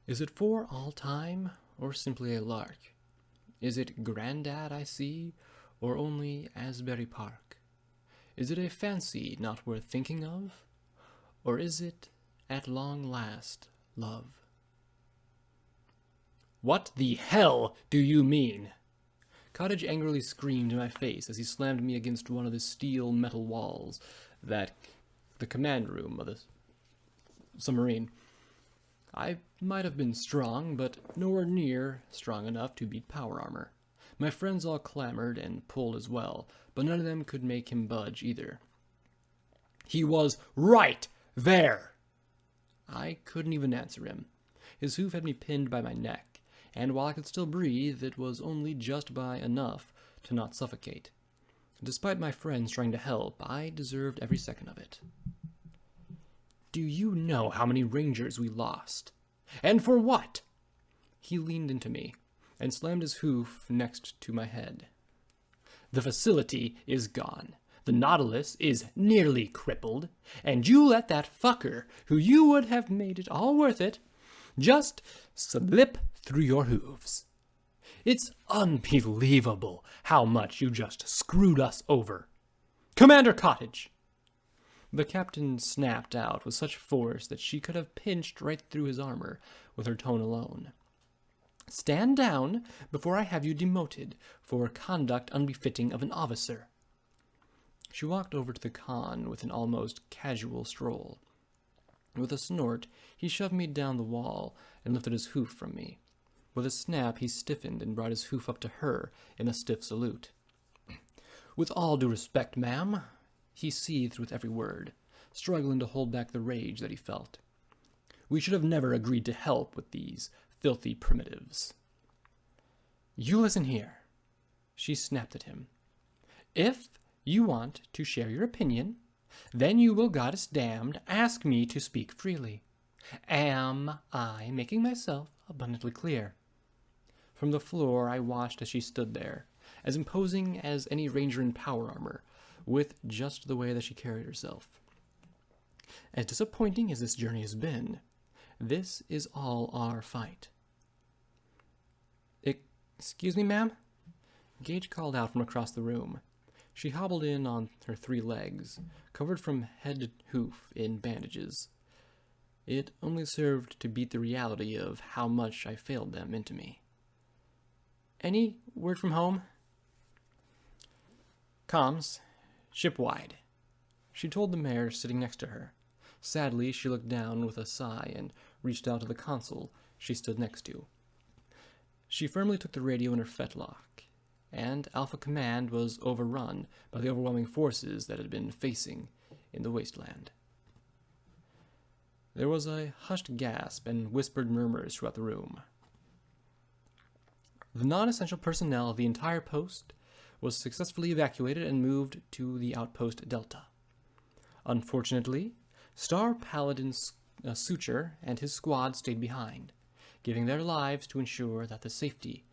Is it for all time, or simply a lark? Is it Grandad I see, or only Asbury Park? Is it a fancy not worth thinking of, or is it, at long last, love? What the hell do you mean? Cottage angrily screamed in my face as he slammed me against one of the steel metal walls that the command room of the submarine. I might have been strong, but nowhere near strong enough to beat power armor. My friends all clamored and pulled as well, but none of them could make him budge either. He was right there! I couldn't even answer him. His hoof had me pinned by my neck, and while I could still breathe, it was only just by enough to not suffocate. Despite my friends trying to help, I deserved every second of it. Do you know how many Rangers we lost? And for what? He leaned into me and slammed his hoof next to my head. The facility is gone. The Nautilus is nearly crippled, and you let that fucker, who you would have made it all worth it, just slip through your hooves. It's unbelievable how much you just screwed us over. Commander Cottage! The captain snapped out with such force that she could have pinched right through his armor with her tone alone. Stand down before I have you demoted for conduct unbefitting of an officer. She walked over to the con with an almost casual stroll. With a snort, he shoved me down the wall and lifted his hoof from me. With a snap, he stiffened and brought his hoof up to her in a stiff salute. With all due respect, ma'am, he seethed with every word, struggling to hold back the rage that he felt. We should have never agreed to help with these filthy primitives. You listen here, she snapped at him. If you want to share your opinion, then you will goddess damned ask me to speak freely. Am I making myself abundantly clear? From the floor I watched as she stood there, as imposing as any ranger in power armor, with just the way that she carried herself. As disappointing as this journey has been, this is all our fight. Excuse me, ma'am? Gage called out from across the room. She hobbled in on her 3 legs, covered from head to hoof in bandages. It only served to beat the reality of how much I failed them into me. Any word from home? Comms. Shipwide. She told the mayor sitting next to her. Sadly, she looked down with a sigh and reached out to the console she stood next to. She firmly took the radio in her fetlock, and Alpha Command was overrun by the overwhelming forces that had been facing in the wasteland. There was a hushed gasp and whispered murmurs throughout the room. The non-essential personnel of the entire post was successfully evacuated and moved to the outpost Delta. Unfortunately, Star Paladin Suture and his squad stayed behind, giving their lives to ensure that the safety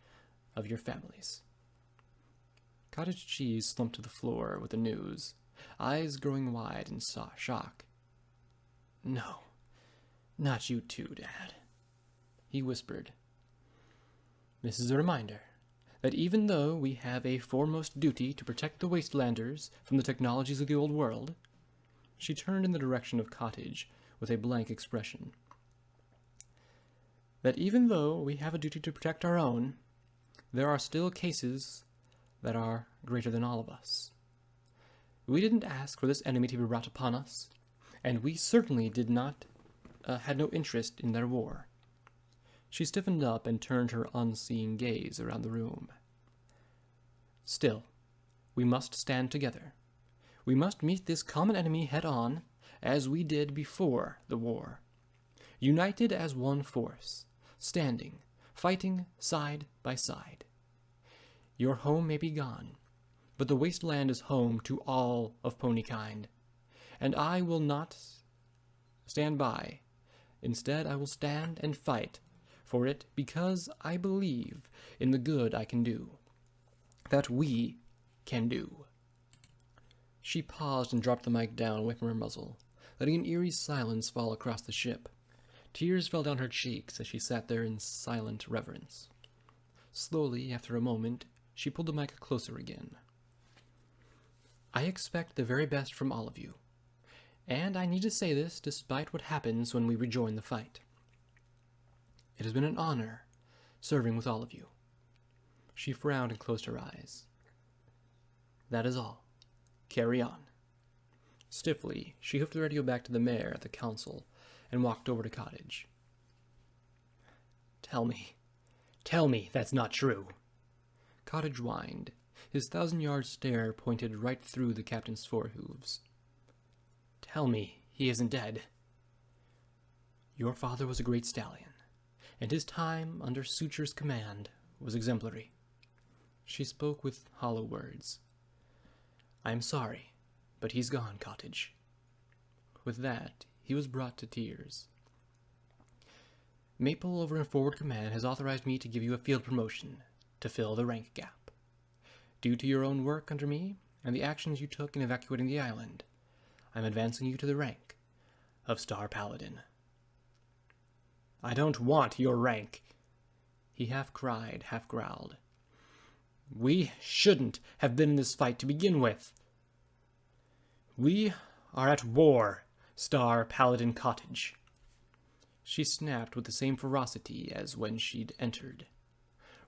of your families. Cottage Cheese slumped to the floor with the news, eyes growing wide in shock. No, not you too, Dad, he whispered. This is a reminder that even though we have a foremost duty to protect the Wastelanders from the technologies of the old world, she turned in the direction of Cottage with a blank expression. That even though we have a duty to protect our own, there are still cases that are greater than all of us. We didn't ask for this enemy to be brought upon us, and we certainly had no interest in their war. She stiffened up and turned her unseeing gaze around the room. Still, we must stand together. We must meet this common enemy head-on, as we did before the war. United as one force, standing, fighting side by side. Your home may be gone, but the wasteland is home to all of ponykind, and I will not stand by. Instead, I will stand and fight for it because I believe in the good I can do, that we can do. She paused and dropped the mic down away from her muzzle, letting an eerie silence fall across the ship. Tears fell down her cheeks as she sat there in silent reverence. Slowly, after a moment, she pulled the mic closer again. I expect the very best from all of you, and I need to say this despite what happens when we rejoin the fight. It has been an honor serving with all of you. She frowned and closed her eyes. That is all. Carry on. Stiffly, she hoofed the radio back to the mayor at the council and walked over to Cottage. Tell me that's not true. Cottage whined. His 1,000-yard stare pointed right through the captain's forehooves. Tell me he isn't dead. Your father was a great stallion, and his time under Suture's command was exemplary. She spoke with hollow words. I'm sorry, but he's gone, Cottage. With that, he was brought to tears. Maple over in Forward Command has authorized me to give you a field promotion to fill the rank gap. Due to your own work under me and the actions you took in evacuating the island, I'm advancing you to the rank of Star Paladin. I don't want your rank, he half cried, half growled. We shouldn't have been in this fight to begin with. We are at war, Star Paladin Cottage. She snapped with the same ferocity as when she'd entered.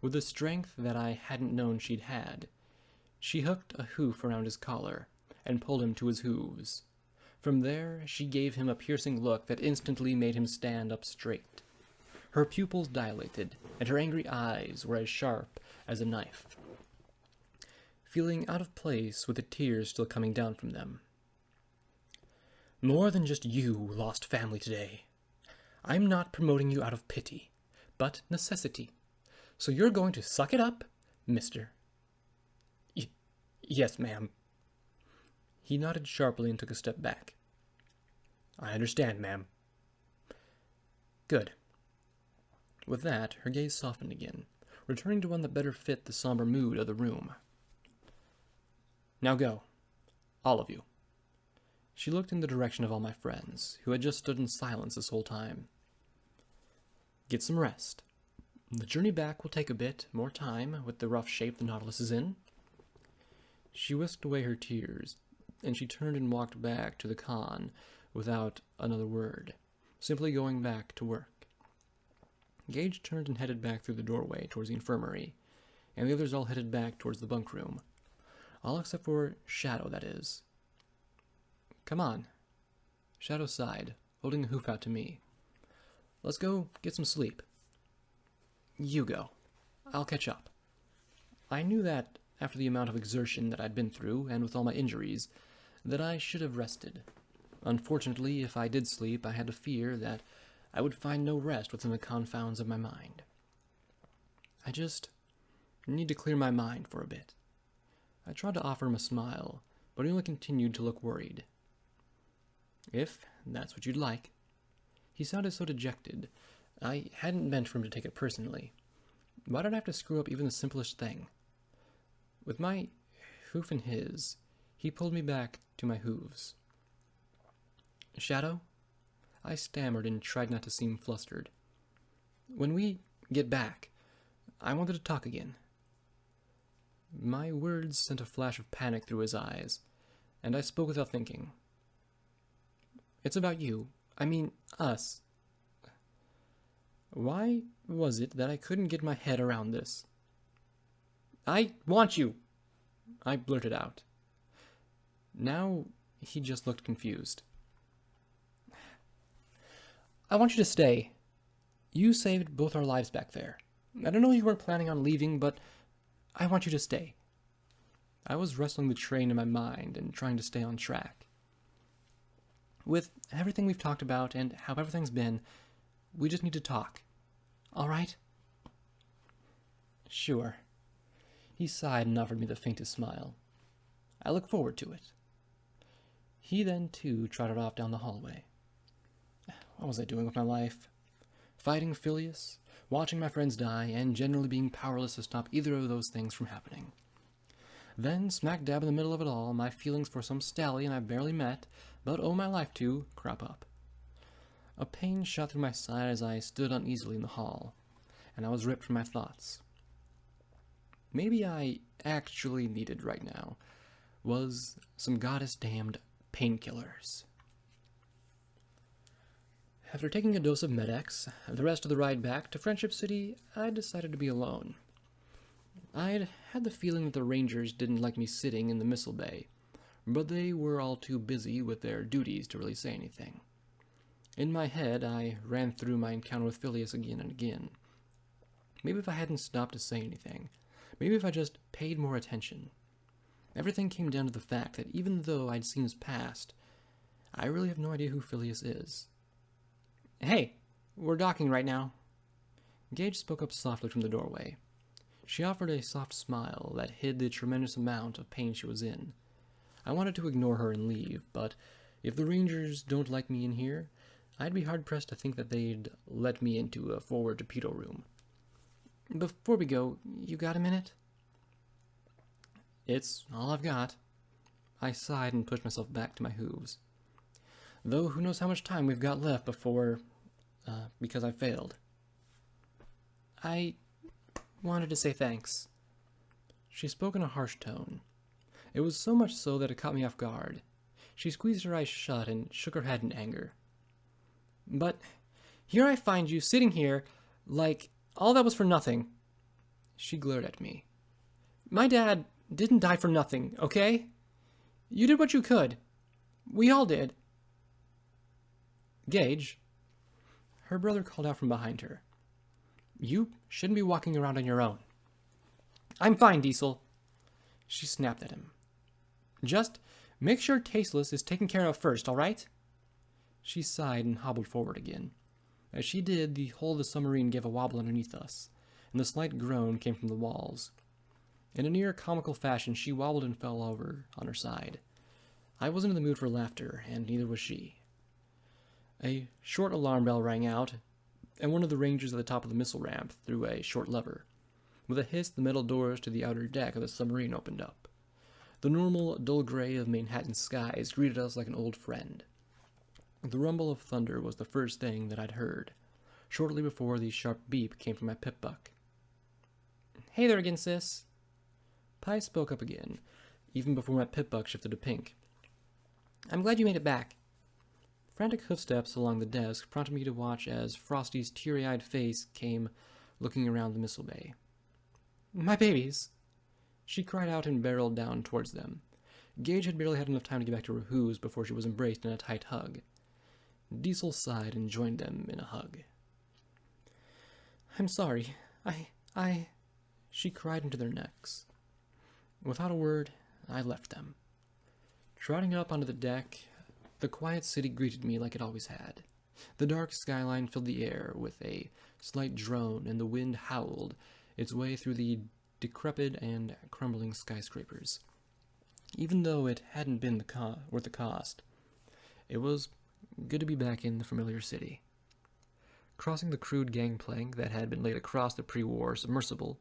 With a strength that I hadn't known she'd had, she hooked a hoof around his collar and pulled him to his hooves. From there, she gave him a piercing look that instantly made him stand up straight. Her pupils dilated, and her angry eyes were as sharp as a knife, feeling out of place with the tears still coming down from them. More than just you lost family today. I'm not promoting you out of pity, but necessity. So you're going to suck it up, mister? Yes, ma'am. He nodded sharply and took a step back. I understand, ma'am. Good. With that, her gaze softened again, returning to one that better fit the somber mood of the room. Now go. All of you. She looked in the direction of all my friends, who had just stood in silence this whole time. Get some rest. The journey back will take a bit more time with the rough shape the Nautilus is in. She whisked away her tears, and she turned and walked back to the con without another word, simply going back to work. Gage turned and headed back through the doorway towards the infirmary, and the others all headed back towards the bunk room. All except for Shadow, that is. Come on. Shadow sighed, holding a hoof out to me. Let's go get some sleep. You go. I'll catch up. I knew that, after the amount of exertion that I'd been through, and with all my injuries, that I should have rested. Unfortunately, if I did sleep, I had to fear that I would find no rest within the confounds of my mind. I just need to clear my mind for a bit. I tried to offer him a smile, but he only continued to look worried. If that's what you'd like. He sounded so dejected. I hadn't meant for him to take it personally. Why did I have to screw up even the simplest thing? With my hoof in his, he pulled me back to my hooves. Shadow? I stammered and tried not to seem flustered. When we get back, I wanted to talk again. My words sent a flash of panic through his eyes, and I spoke without thinking. It's about you. I mean, us. Why was it that I couldn't get my head around this? I want you, I blurted out. Now he just looked confused. I want you to stay. You saved both our lives back there. I don't know you weren't planning on leaving, but I want you to stay. I was wrestling the train in my mind and trying to stay on track. With everything we've talked about and how everything's been, we just need to talk. All right? Sure. He sighed and offered me the faintest smile. I look forward to it. He then, too, trotted off down the hallway. What was I doing with my life? Fighting Phileas, watching my friends die, and generally being powerless to stop either of those things from happening. Then, smack dab in the middle of it all, my feelings for some stallion I barely met, but owe my life to, crop up. A pain shot through my side as I stood uneasily in the hall, and I was ripped from my thoughts. Maybe I actually needed right now was some goddess-damned painkillers. After taking a dose of Med-X, the rest of the ride back to Friendship City, I decided to be alone. I'd had the feeling that the Rangers didn't like me sitting in the missile bay, but they were all too busy with their duties to really say anything. In my head, I ran through my encounter with Phileas again and again. Maybe if I hadn't stopped to say anything, maybe if I just paid more attention. Everything came down to the fact that even though I'd seen his past, I really have no idea who Phileas is. "Hey, we're docking right now." Gage spoke up softly from the doorway. She offered a soft smile that hid the tremendous amount of pain she was in. I wanted to ignore her and leave, but if the Rangers don't like me in here, I'd be hard-pressed to think that they'd let me into a forward torpedo room. "Before we go, you got a minute?" "It's all I've got." I sighed and pushed myself back to my hooves. Though who knows how much time we've got left because I failed. "I wanted to say thanks." She spoke in a harsh tone. It was so much so that it caught me off guard. She squeezed her eyes shut and shook her head in anger. "But here I find you sitting here like all that was for nothing." She glared at me. "My dad didn't die for nothing, okay? You did what you could. We all did." "Gage," her brother called out from behind her, "you shouldn't be walking around on your own." "I'm fine, Diesel." She snapped at him. "Just make sure Tasteless is taken care of first, all right?" She sighed and hobbled forward again. As she did, the hull of the submarine gave a wobble underneath us, and the slight groan came from the walls. In a near comical fashion, she wobbled and fell over on her side. I wasn't in the mood for laughter, and neither was she. A short alarm bell rang out, and one of the Rangers at the top of the missile ramp threw a short lever. With a hiss, the metal doors to the outer deck of the submarine opened up. The normal, dull gray of Manhattan skies greeted us like an old friend. The rumble of thunder was the first thing that I'd heard, shortly before the sharp beep came from my pip-buck. "Hey there again, sis." Pi spoke up again, even before my pip-buck shifted to pink. "I'm glad you made it back." Frantic hoofsteps along the desk prompted me to watch as Frosty's teary-eyed face came looking around the missile bay. "My babies!" She cried out and barreled down towards them. Gage had barely had enough time to get back to her hooves before she was embraced in a tight hug. Diesel sighed and joined them in a hug. "I'm sorry. I... She cried into their necks. Without a word, I left them. Trotting up onto the deck, the quiet city greeted me like it always had. The dark skyline filled the air with a slight drone, and the wind howled its way through the decrepit and crumbling skyscrapers. Even though it hadn't been worth the cost, it was good to be back in the familiar city. Crossing the crude gangplank that had been laid across the pre-war submersible,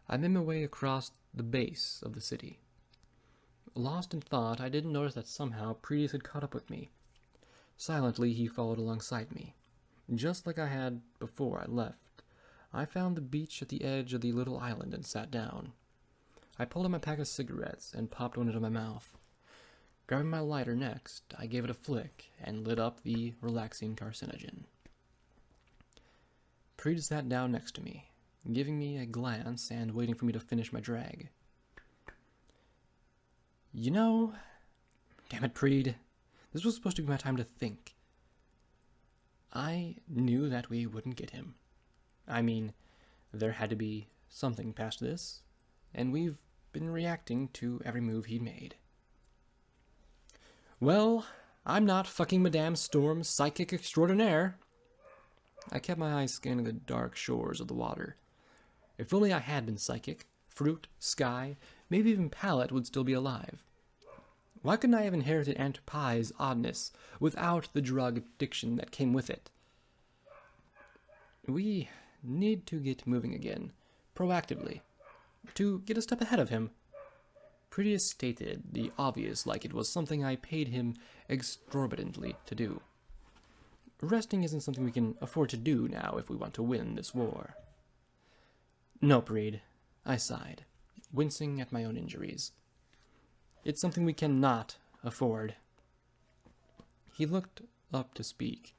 I made my way across the base of the city. Lost in thought, I didn't notice that somehow Prius had caught up with me. Silently, he followed alongside me. Just like I had before I left, I found the beach at the edge of the little island and sat down. I pulled out my pack of cigarettes and popped one into my mouth. Grabbing my lighter next, I gave it a flick and lit up the relaxing carcinogen. Preet sat down next to me, giving me a glance and waiting for me to finish my drag. "You know, damn it, Preet, this was supposed to be my time to think. I knew that we wouldn't get him. I mean, there had to be something past this, and we've been reacting to every move he made. Well, I'm not fucking Madame Storm's psychic extraordinaire." I kept my eyes scanning the dark shores of the water. If only I had been psychic, Fruit, Sky, maybe even Palette would still be alive. Why couldn't I have inherited Aunt Pie's oddness without the drug addiction that came with it? We need to get moving again, proactively, to get a step ahead of him. Prettiest stated the obvious like it was something I paid him exorbitantly to do. Resting isn't something we can afford to do now if we want to win this war. Nope, Reed, I sighed, wincing at my own injuries. It's something we cannot afford. He looked up to speak.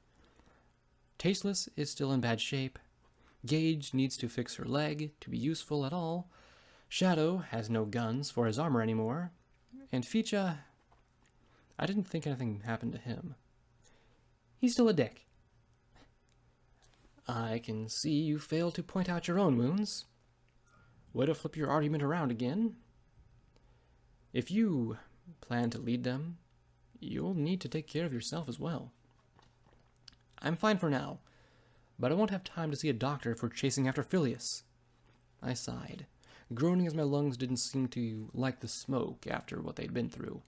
Tasteless is still in bad shape. Gage needs to fix her leg to be useful at all. Shadow has no guns for his armor anymore. And Ficha, I didn't think anything happened to him. He's still a dick. I can see you failed to point out your own wounds. Way to flip your argument around again. If you plan to lead them, you'll need to take care of yourself as well. I'm fine for now, but I won't have time to see a doctor for chasing after Phileas. I sighed, groaning as my lungs didn't seem to like the smoke after what they'd been through.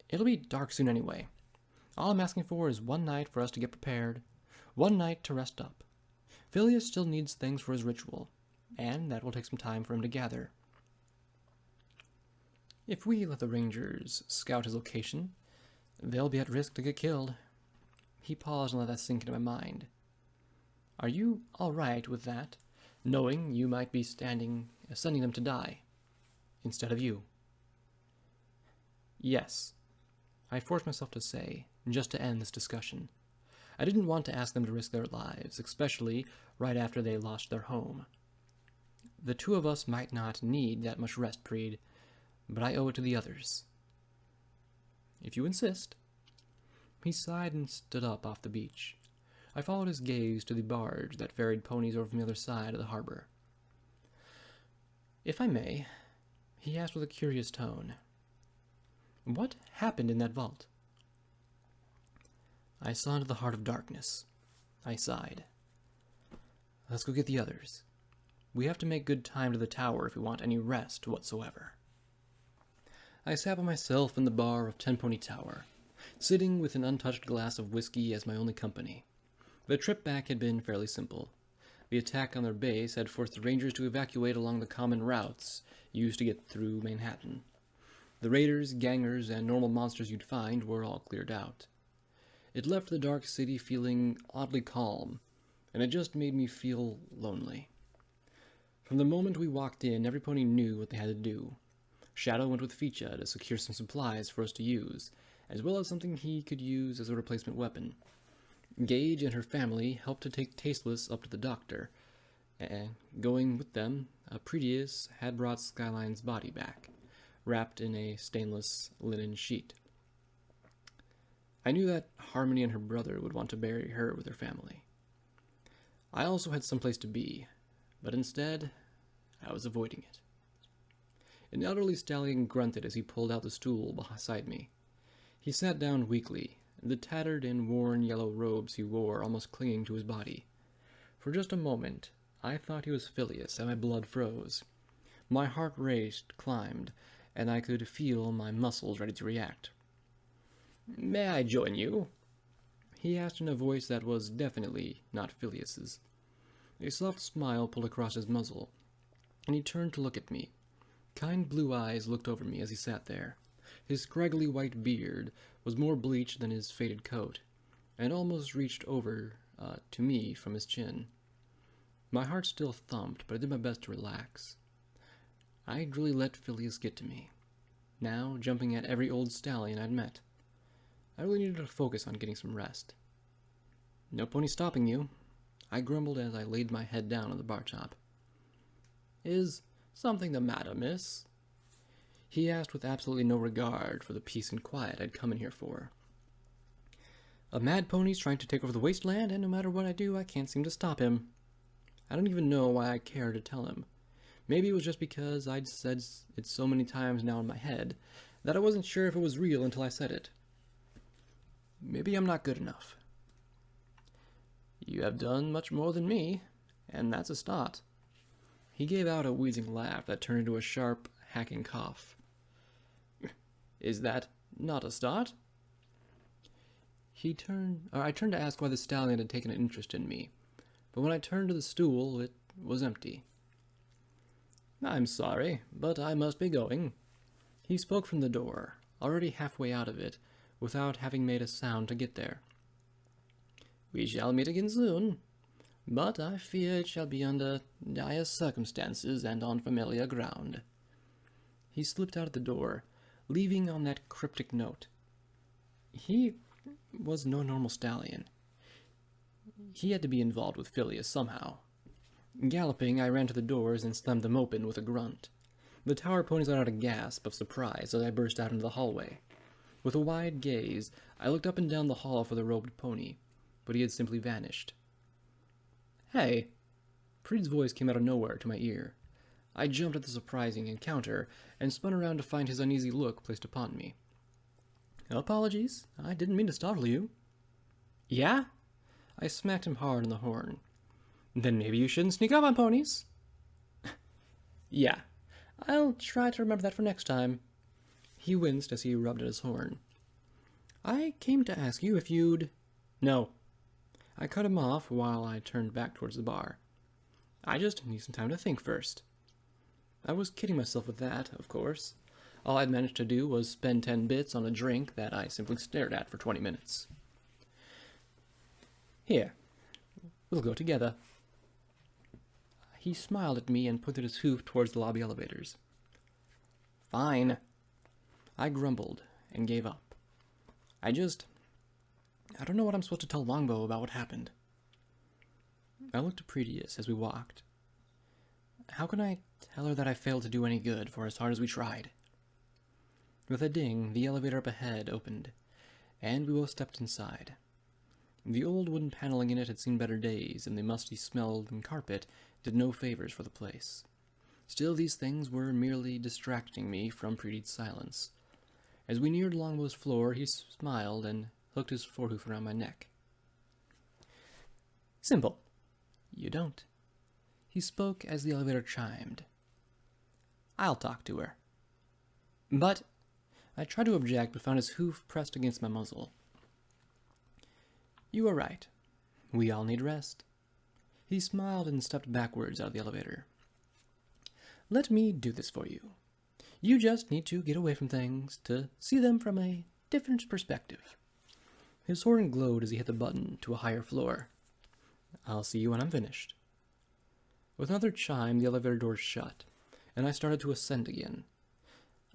It'll be dark soon anyway. All I'm asking for is one night for us to get prepared, one night to rest up. Phileas still needs things for his ritual, and that will take some time for him to gather. If we let the Rangers scout his location, they'll be at risk to get killed. He paused and let that sink into my mind. Are you all right with that, knowing you might be sending them to die, instead of you? Yes, I forced myself to say, just to end this discussion. I didn't want to ask them to risk their lives, especially right after they lost their home. The two of us might not need that much rest, Preed, but I owe it to the others. If you insist. He sighed and stood up off the beach. I followed his gaze to the barge that ferried ponies over from the other side of the harbor. If I may, he asked with a curious tone, what happened in that vault? I saw into the heart of darkness. I sighed. Let's go get the others. We have to make good time to the tower if we want any rest whatsoever. I sat by myself in the bar of Tenpony Tower, sitting with an untouched glass of whiskey as my only company. The trip back had been fairly simple. The attack on their base had forced the Rangers to evacuate along the common routes used to get through Manhattan. The raiders, gangers, and normal monsters you'd find were all cleared out. It left the dark city feeling oddly calm, and it just made me feel lonely. From the moment we walked in, every pony knew what they had to do. Shadow went with Ficha to secure some supplies for us to use, as well as something he could use as a replacement weapon. Gage and her family helped to take Tasteless up to the doctor, and going with them, Pretius had brought Skyline's body back, wrapped in a stainless linen sheet. I knew that Harmony and her brother would want to bury her with her family. I also had someplace to be, but instead, I was avoiding it. An elderly stallion grunted as he pulled out the stool beside me. He sat down weakly, the tattered and worn yellow robes he wore almost clinging to his body. For just a moment, I thought he was Phileas, and my blood froze. My heart raced, climbed, and I could feel my muscles ready to react. "May I join you?" he asked in a voice that was definitely not Phileas's. A soft smile pulled across his muzzle, and he turned to look at me. Kind blue eyes looked over me as he sat there. His scraggly white beard was more bleached than his faded coat, and almost reached over to me from his chin. My heart still thumped, but I did my best to relax. I'd really let Phileas get to me, now jumping at every old stallion I'd met. I really needed to focus on getting some rest. "No pony stopping you," I grumbled as I laid my head down on the bar top. "Is something the matter, miss?" he asked with absolutely no regard for the peace and quiet I'd come in here for. A mad pony's trying to take over the wasteland, and no matter what I do, I can't seem to stop him. I don't even know why I care to tell him. Maybe it was just because I'd said it so many times now in my head that I wasn't sure if it was real until I said it. Maybe I'm not good enough. "You have done much more than me, and that's a start." He gave out a wheezing laugh that turned into a sharp, hacking cough. "Is that not a start?" I turned to ask why the stallion had taken an interest in me, but when I turned to the stool, it was empty. "I'm sorry, but I must be going." He spoke from the door, already halfway out of it, without having made a sound to get there. We shall meet again soon, but I fear it shall be under dire circumstances and on familiar ground. He slipped out at the door, leaving on that cryptic note. He was no normal stallion. He had to be involved with Phileas somehow. Galloping, I ran to the doors and slammed them open with a grunt. The tower ponies let out a gasp of surprise as I burst out into the hallway. With a wide gaze, I looked up and down the hall for the robed pony, but he had simply vanished. "Hey!" Preet's voice came out of nowhere to my ear. I jumped at the surprising encounter and spun around to find his uneasy look placed upon me. "Apologies, I didn't mean to startle you." "Yeah?" I smacked him hard on the horn. "Then maybe you shouldn't sneak up on ponies." "Yeah, I'll try to remember that for next time." He winced as he rubbed at his horn. "I came to ask you if you'd—" "No." I cut him off while I turned back towards the bar. "I just need some time to think first." I was kidding myself with that, of course. All I'd managed to do was spend 10 bits on a drink that I simply stared at for 20 minutes. "Here, we'll go together." He smiled at me and pointed his hoof towards the lobby elevators. "Fine." I grumbled and gave up. I don't know what I'm supposed to tell Longbow about what happened. I looked at Pretius as we walked. How can I tell her that I failed to do any good for as hard as we tried? With a ding, the elevator up ahead opened, and we both stepped inside. The old wooden paneling in it had seen better days, and the musty-smelling carpet did no favors for the place. Still, these things were merely distracting me from Preet's silence. As we neared Longbow's floor, he smiled and hooked his forehoof around my neck. "Simple. You don't." He spoke as the elevator chimed. "I'll talk to her." "But—" I tried to object, but found his hoof pressed against my muzzle. "You are right. We all need rest." He smiled and stepped backwards out of the elevator. "Let me do this for you. You just need to get away from things, to see them from a different perspective." His horn glowed as he hit the button to a higher floor. "I'll see you when I'm finished." With another chime, the elevator doors shut, and I started to ascend again.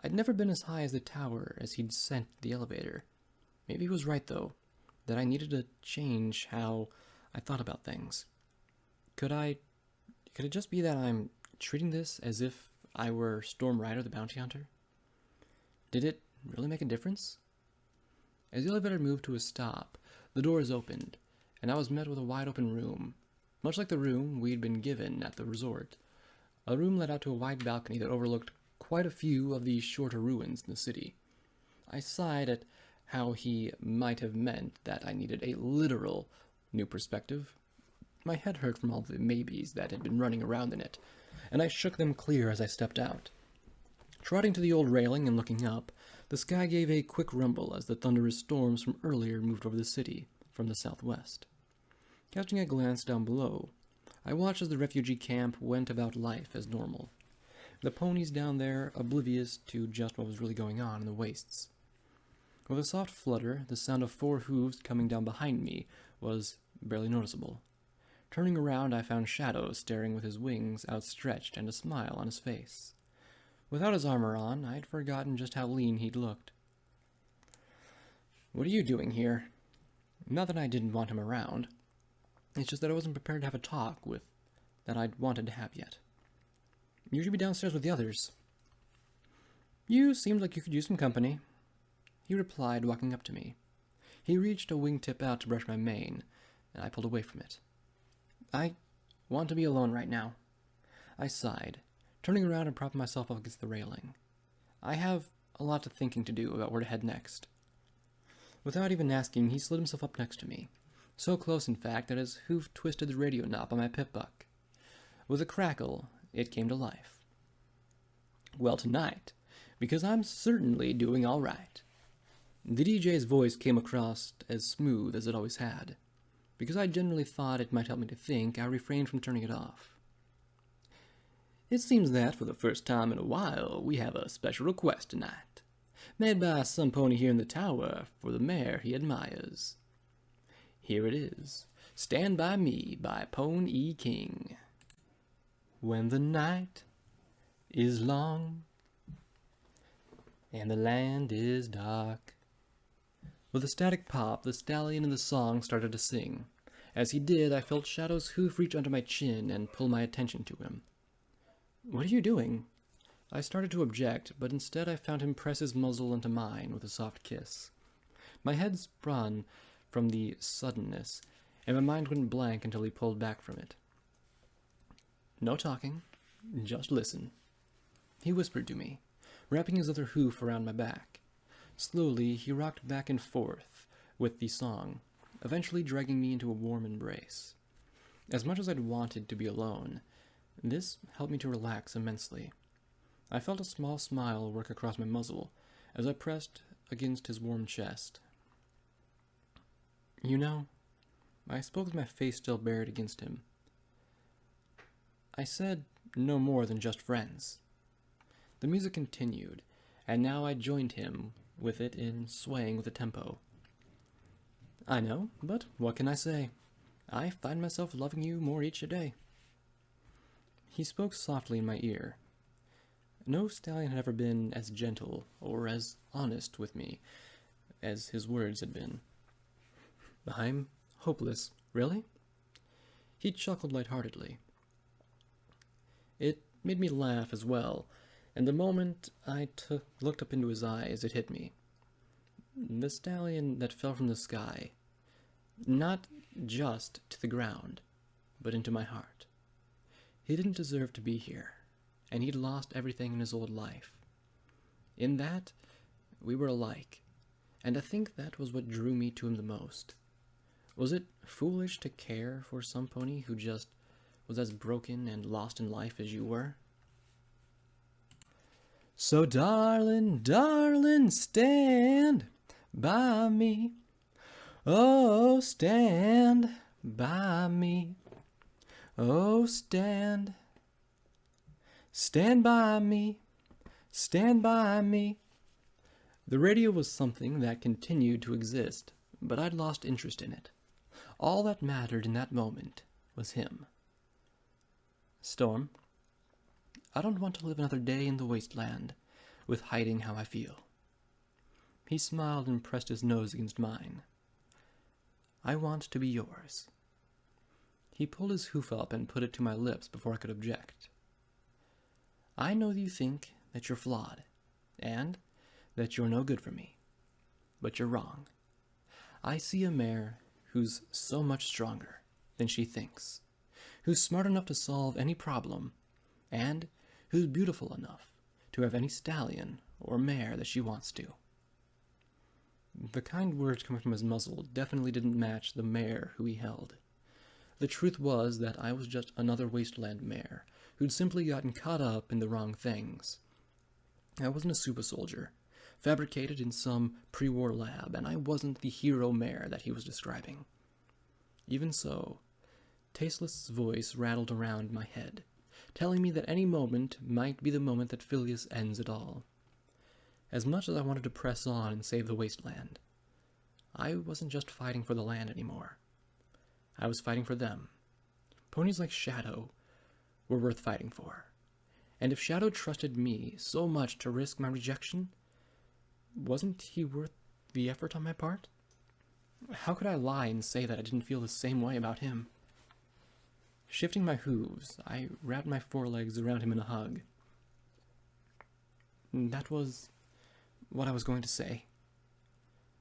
I'd never been as high as the tower as he'd sent the elevator. Maybe he was right, though, that I needed to change how I thought about things. Could it just be that I'm treating this as if I were Storm Rider the bounty hunter? Did it really make a difference? As the elevator moved to a stop, the doors opened, and I was met with a wide-open room, much like the room we'd been given at the resort. A room led out to a wide balcony that overlooked quite a few of the shorter ruins in the city. I sighed at how he might have meant that I needed a literal new perspective. My head hurt from all the maybes that had been running around in it, and I shook them clear as I stepped out. Trotting to the old railing and looking up, the sky gave a quick rumble as the thunderous storms from earlier moved over the city from the southwest. Casting a glance down below, I watched as the refugee camp went about life as normal. The ponies down there oblivious to just what was really going on in the wastes. With a soft flutter, the sound of 4 hooves coming down behind me was barely noticeable. Turning around, I found Shadow staring with his wings outstretched and a smile on his face. Without his armor on, I'd forgotten just how lean he'd looked. "What are you doing here?" Not that I didn't want him around. It's just that I wasn't prepared to have a talk with that I'd wanted to have yet. "You should be downstairs with the others." "You seemed like you could use some company," he replied, walking up to me. He reached a wingtip out to brush my mane, and I pulled away from it. "I want to be alone right now." I sighed, turning around and propping myself up against the railing. I have a lot of thinking to do about where to head next. Without even asking, he slid himself up next to me. So close, in fact, that his hoof twisted the radio knob on my pip-buck. With a crackle, it came to life. "Well, tonight, because I'm certainly doing all right." The DJ's voice came across as smooth as it always had. Because I generally thought it might help me to think, I refrained from turning it off. "It seems that, for the first time in a while, we have a special request tonight, made by some pony here in the tower for the mare he admires." Here it is. Stand By Me by Pone King. When the night is long and the land is dark. With a static pop, the stallion in the song started to sing. As he did, I felt Shadow's hoof reach under my chin and pull my attention to him. "What are you doing?" I started to object, but instead I found him press his muzzle into mine with a soft kiss. My head spun from the suddenness, and my mind went blank until he pulled back from it. "No talking, just listen," he whispered to me, wrapping his other hoof around my back. Slowly, he rocked back and forth with the song, eventually dragging me into a warm embrace. As much as I'd wanted to be alone, this helped me to relax immensely. I felt a small smile work across my muzzle as I pressed against his warm chest. "You know," I spoke with my face still bared against him. "I said no more than just friends." The music continued, and now I joined him with it in swaying with the tempo. "I know, but what can I say? I find myself loving you more each day." He spoke softly in my ear. No stallion had ever been as gentle or as honest with me as his words had been. "I'm hopeless, really?" He chuckled lightheartedly. It made me laugh as well, and the moment I looked up into his eyes, it hit me. The stallion that fell from the sky, not just to the ground, but into my heart. He didn't deserve to be here, and he'd lost everything in his old life. In that, we were alike, and I think that was what drew me to him the most. Was it foolish to care for some pony who just was as broken and lost in life as you were? "So darling, darling, stand by me. Oh, stand by me. Oh, stand. Stand by me. Stand by me." The radio was something that continued to exist, but I'd lost interest in it. All that mattered in that moment was him. "Storm, I don't want to live another day in the wasteland with hiding how I feel." He smiled and pressed his nose against mine. "I want to be yours." He pulled his hoof up and put it to my lips before I could object. "I know you think that you're flawed, and that you're no good for me. But you're wrong. I see a mare who's so much stronger than she thinks, who's smart enough to solve any problem, and who's beautiful enough to have any stallion or mare that she wants to." The kind words coming from his muzzle definitely didn't match the mare who he held. The truth was that I was just another wasteland mare who'd simply gotten caught up in the wrong things. I wasn't a super soldier, fabricated in some pre-war lab, and I wasn't the hero mare that he was describing. Even so, Tasteless's voice rattled around my head, telling me that any moment might be the moment that Phileas ends it all. As much as I wanted to press on and save the wasteland, I wasn't just fighting for the land anymore. I was fighting for them. Ponies like Shadow were worth fighting for. And if Shadow trusted me so much to risk my rejection, wasn't he worth the effort on my part? How could I lie and say that I didn't feel the same way about him? Shifting my hooves, I wrapped my forelegs around him in a hug. That was what I was going to say.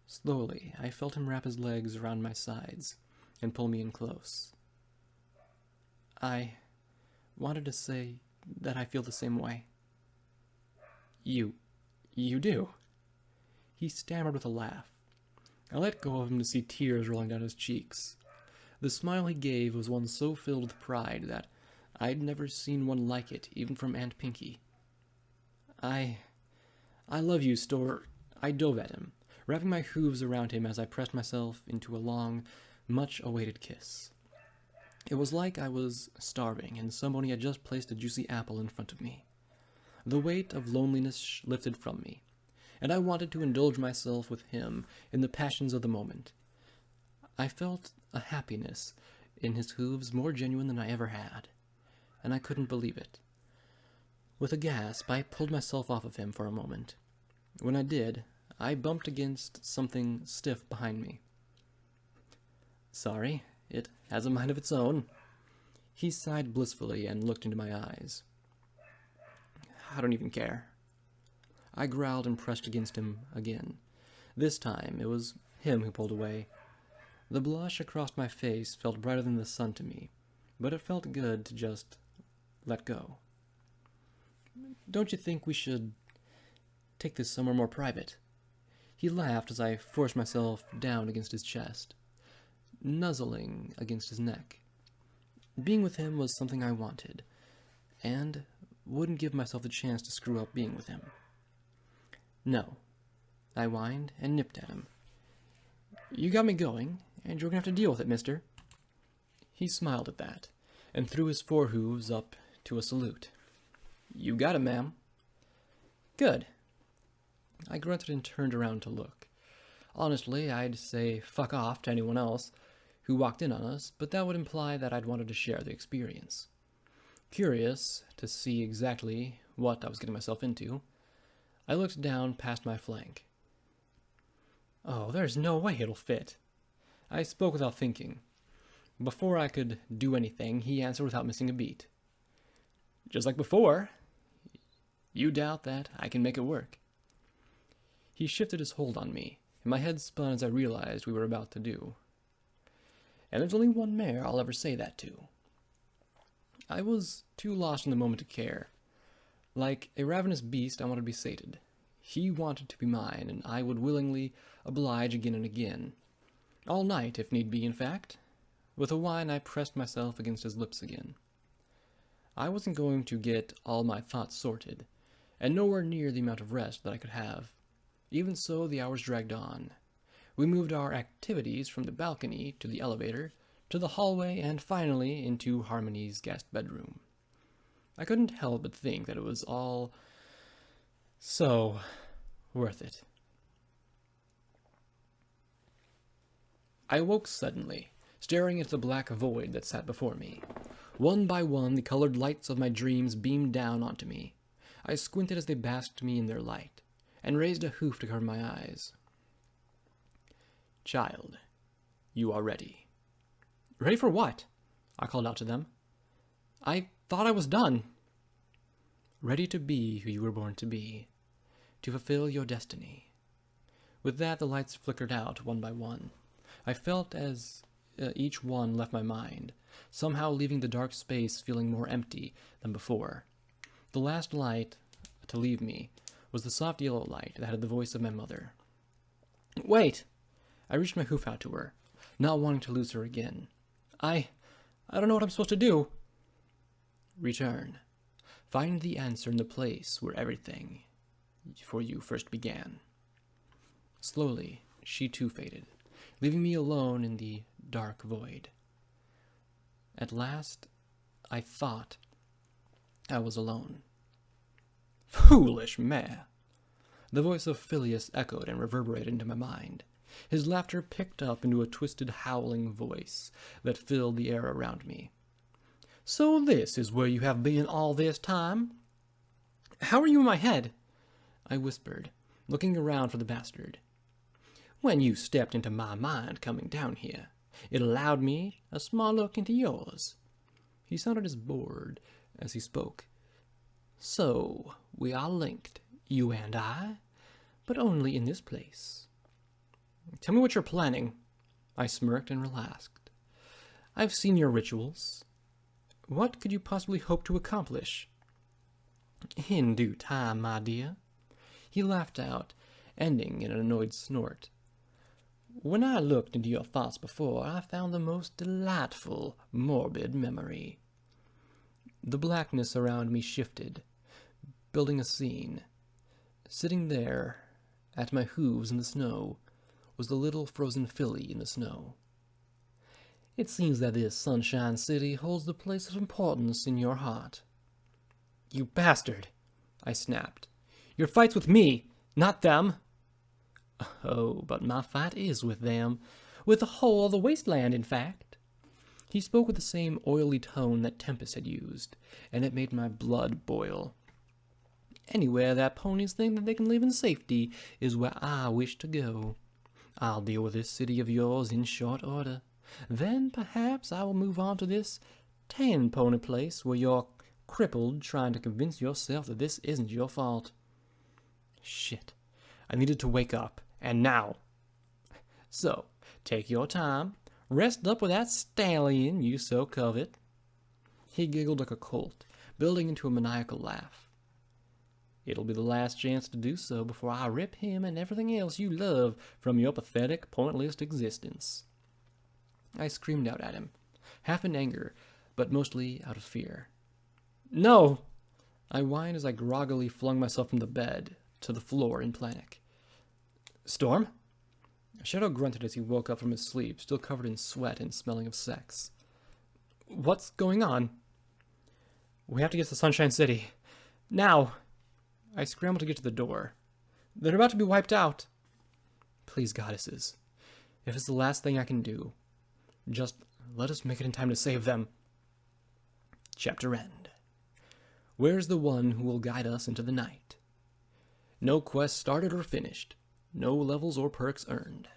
Slowly, I felt him wrap his legs around my sides and pull me in close. I wanted to say that I feel the same way. You do? He stammered with a laugh. I let go of him to see tears rolling down his cheeks. The smile he gave was one so filled with pride that I'd never seen one like it, even from Aunt Pinky. I love you, Store. I dove at him, wrapping my hooves around him as I pressed myself into a long, much-awaited kiss. It was like I was starving and somebody had just placed a juicy apple in front of me. The weight of loneliness lifted from me, and I wanted to indulge myself with him in the passions of the moment. I felt a happiness in his hooves more genuine than I ever had, and I couldn't believe it. With a gasp, I pulled myself off of him for a moment. When I did, I bumped against something stiff behind me. Sorry, it has a mind of its own. He sighed blissfully and looked into my eyes. I don't even care. I growled and pressed against him again. This time, it was him who pulled away. The blush across my face felt brighter than the sun to me, but it felt good to just let go. Don't you think we should take this somewhere more private? He laughed as I forced myself down against his chest, nuzzling against his neck. Being with him was something I wanted, and wouldn't give myself the chance to screw up being with him. No, I whined and nipped at him. You got me going, and you're gonna have to deal with it, mister. He smiled at that, and threw his forehooves up to a salute. You got it, ma'am. Good. I grunted and turned around to look. Honestly, I'd say fuck off to anyone else who walked in on us, but that would imply that I'd wanted to share the experience. Curious to see exactly what I was getting myself into, I looked down past my flank. Oh, there's no way it'll fit. I spoke without thinking. Before I could do anything, he answered without missing a beat. Just like before. You doubt that I can make it work. He shifted his hold on me, and my head spun as I realized we were about to do. And there's only one mare I'll ever say that to. I was too lost in the moment to care. Like a ravenous beast, I wanted to be sated. He wanted to be mine, and I would willingly oblige again and again. All night, if need be, in fact. With a whine, I pressed myself against his lips again. I wasn't going to get all my thoughts sorted, and nowhere near the amount of rest that I could have. Even so, the hours dragged on. We moved our activities from the balcony to the elevator, to the hallway, and finally into Harmony's guest bedroom. I couldn't help but think that it was all so worth it. I awoke suddenly, staring into the black void that sat before me. One by one, the colored lights of my dreams beamed down onto me. I squinted as they basked me in their light, and raised a hoof to cover my eyes. Child, you are ready. Ready for what? I called out to them. I thought I was done. Ready to be who you were born to be, to fulfill your destiny. With that, the lights flickered out one by one. I felt as each one left my mind, somehow leaving the dark space feeling more empty than before. The last light to leave me was the soft yellow light that had the voice of my mother. Wait! I reached my hoof out to her, not wanting to lose her again. I don't know what I'm supposed to do. Return. Find the answer in the place where everything for you first began. Slowly, she too faded, leaving me alone in the dark void. At last, I thought I was alone. Foolish mare! The voice of Phileas echoed and reverberated into my mind. His laughter picked up into a twisted, howling voice that filled the air around me. So this is where you have been all this time? How are you in my head? I whispered, looking around for the bastard. When you stepped into my mind coming down here, it allowed me a small look into yours. He sounded as bored as he spoke. So, we are linked, you and I, but only in this place. Tell me what you're planning. I smirked and relaxed. I've seen your rituals. What could you possibly hope to accomplish? In due time, my dear. He laughed out, ending in an annoyed snort. When I looked into your thoughts before, I found the most delightful, morbid memory. The blackness around me shifted, building a scene. Sitting there, at my hooves in the snow, was the little frozen filly in the snow. It seems that this Sunshine City holds the place of importance in your heart. You bastard! I snapped. Your fight's with me, not them. Oh, but my fight is with them with the whole of the wasteland, in fact. He spoke with the same oily tone that Tempest had used, and it made my blood boil. Anywhere that ponies think that they can live in safety is where I wish to go. I'll deal with this city of yours in short order. Then perhaps I will move on to this tan-pony place where you're crippled trying to convince yourself that this isn't your fault. Shit. I needed to wake up, and now. So, take your time. Rest up with that stallion you so covet. He giggled like a colt, building into a maniacal laugh. It'll be the last chance to do so before I rip him and everything else you love from your pathetic, pointless existence. I screamed out at him, half in anger, but mostly out of fear. No! I whined as I groggily flung myself from the bed to the floor in panic. Storm? Shadow grunted as he woke up from his sleep, still covered in sweat and smelling of sex. What's going on? We have to get to Sunshine City. Now! I scrambled to get to the door. They're about to be wiped out. Please, goddesses, if it's the last thing I can do, just let us make it in time to save them. Chapter end. Where's the one who will guide us into the night? No quest started or finished. No levels or perks earned.